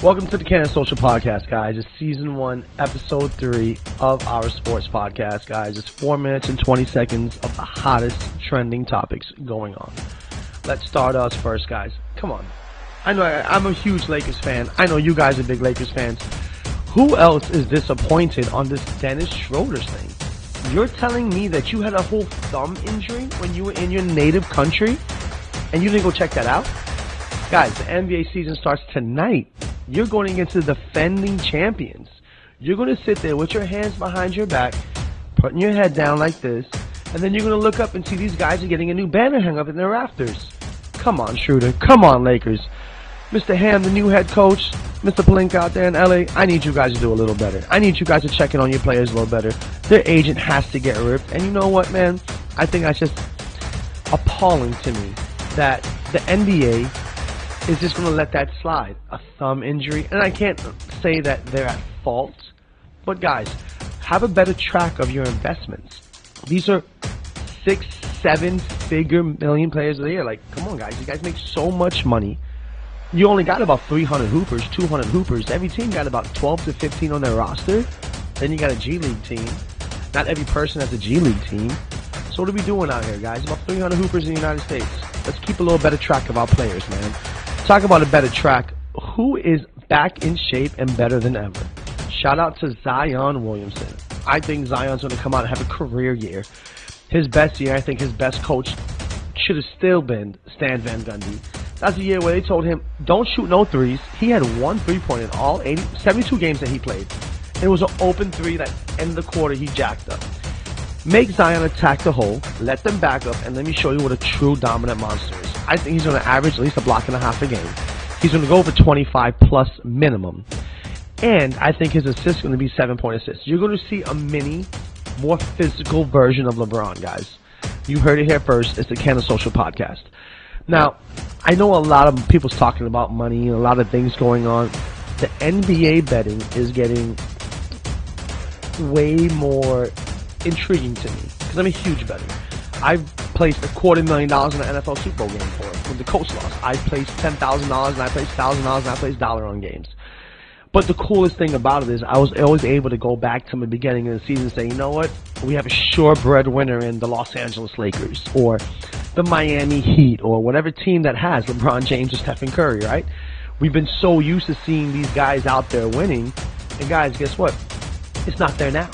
Welcome to the Canna-Social podcast, guys. It's season 1, episode 3 of our sports podcast, guys. It's 4 minutes and 20 seconds of the hottest trending topics going on. Let's start us first, guys. Come on. I know I'm a huge Lakers fan. I know you guys are big Lakers fans. Who else is disappointed on this Dennis Schroeder's thing? You're telling me that you had a whole thumb injury when you were in your native country and you didn't go check that out? Guys, the NBA season starts tonight. You're going against the defending champions. You're going to sit there with your hands behind your back, putting your head down like this, and then you're going to look up and see these guys are getting a new banner hung up in their rafters. Come on, Schroeder. Come on, Lakers. Mr. Ham, the new head coach, Mr. Palinka out there in LA, I need you guys to do a little better. I need you guys to check in on your players a little better. Their agent has to get ripped. And you know what, man? I think that's just appalling to me that the NBA is just going to let that slide. A thumb injury. And I can't say that they're at fault. But guys, have a better track of your investments. These are 6, 7-figure million players of the year. Like, come on, guys. You guys make so much money. You only got about 300 hoopers, 200 hoopers. Every team got about 12 to 15 on their roster. Then you got a G League team. Not every person has a G League team. So what are we doing out here, guys? About 300 hoopers in the United States. Let's keep a little better track of our players, man. Talk about a better track. Who is back in shape and better than ever? Shout out to Zion Williamson. I think Zion's going to come out and have a career year. His best year, I think his best coach should have still been Stan Van Gundy. That's the year where they told him, don't shoot no threes. He had 1 3-pointer in all 72 games that he played. And it was an open 3 that ended the quarter he jacked up. Make Zion attack the hole, let them back up, and let me show you what a true dominant monster is. I think he's going to average at least a block and a half a game. He's going to go for 25 plus minimum. And I think his assist is going to be 7-point assists. You're going to see a mini, more physical version of LeBron, guys. You heard it here first. It's the Canna-Social podcast. Now, I know a lot of people's talking about money and a lot of things going on. The NBA betting is getting way more intriguing to me because I'm a huge bettor. I've placed $250,000 in an NFL Super Bowl game for it when the Colts lost. I placed $10,000 and I placed $1,000 and I placed dollar on games. But the coolest thing about it is I was always able to go back to the beginning of the season and say, you know what? We have a sure breadwinner in the Los Angeles Lakers or the Miami Heat or whatever team that has LeBron James or Stephen Curry, right? We've been so used to seeing these guys out there winning. And guys, guess what? It's not there now.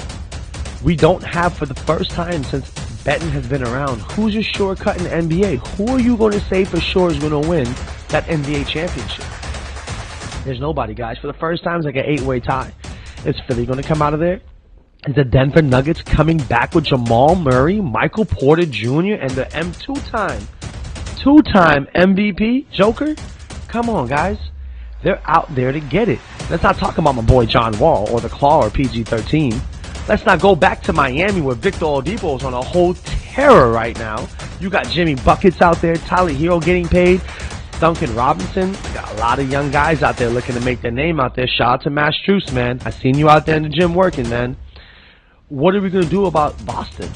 We don't have, for the first time since betting has been around, who's your shortcut in the NBA? Who are you going to say for sure is going to win that NBA championship? There's nobody, guys. For the first time, it's like an 8-way tie. Is Philly going to come out of there? Is the Denver Nuggets coming back with Jamal Murray, Michael Porter Jr., and the two-time MVP, Joker? Come on, guys. They're out there to get it. Let's not talk about my boy John Wall or the Claw or PG-13. Let's not go back to Miami where Victor Oladipo's on a whole terror right now. You got Jimmy Buckets out there, Tyler Hero getting paid, Duncan Robinson. Got a lot of young guys out there looking to make their name out there. Shout out to Mass Truce, man. I seen you out there in the gym working, man. What are we going to do about Boston?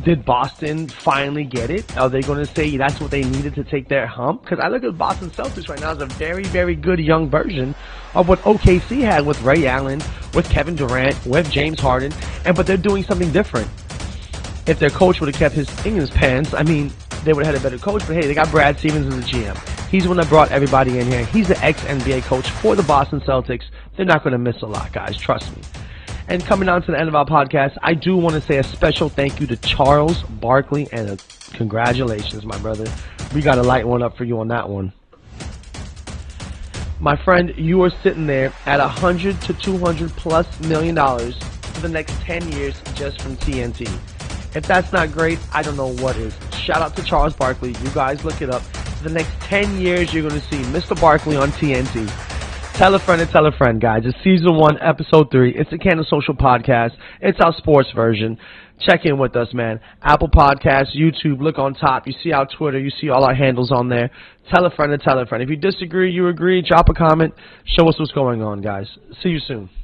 Did Boston finally get it? Are they going to say that's what they needed to take their hump? Because I look at Boston Celtics right now as a very, very good young version of what OKC had with Ray Allen, with Kevin Durant, with James Harden, but they're doing something different. If their coach would have kept his thing in his pants, I mean, they would have had a better coach. But hey, they got Brad Stevens as the GM. He's the one that brought everybody in here. He's the ex-NBA coach for the Boston Celtics. They're not going to miss a lot, guys. Trust me. And coming down to the end of our podcast, I do want to say a special thank you to Charles Barkley and congratulations, my brother. We got to light one up for you on that one. My friend, you are sitting there at $100 to $200+ million for the next 10 years just from TNT. If that's not great, I don't know what is. Shout out to Charles Barkley. You guys look it up. For the next 10 years, you're going to see Mr. Barkley on TNT. Tell a friend and tell a friend, guys. It's season 1, episode 3. It's the Canna-Social podcast. It's our sports version. Check in with us, man. Apple Podcasts, YouTube, look on top. You see our Twitter. You see all our handles on there. Tell a friend and tell a friend. If you disagree, you agree, drop a comment. Show us what's going on, guys. See you soon.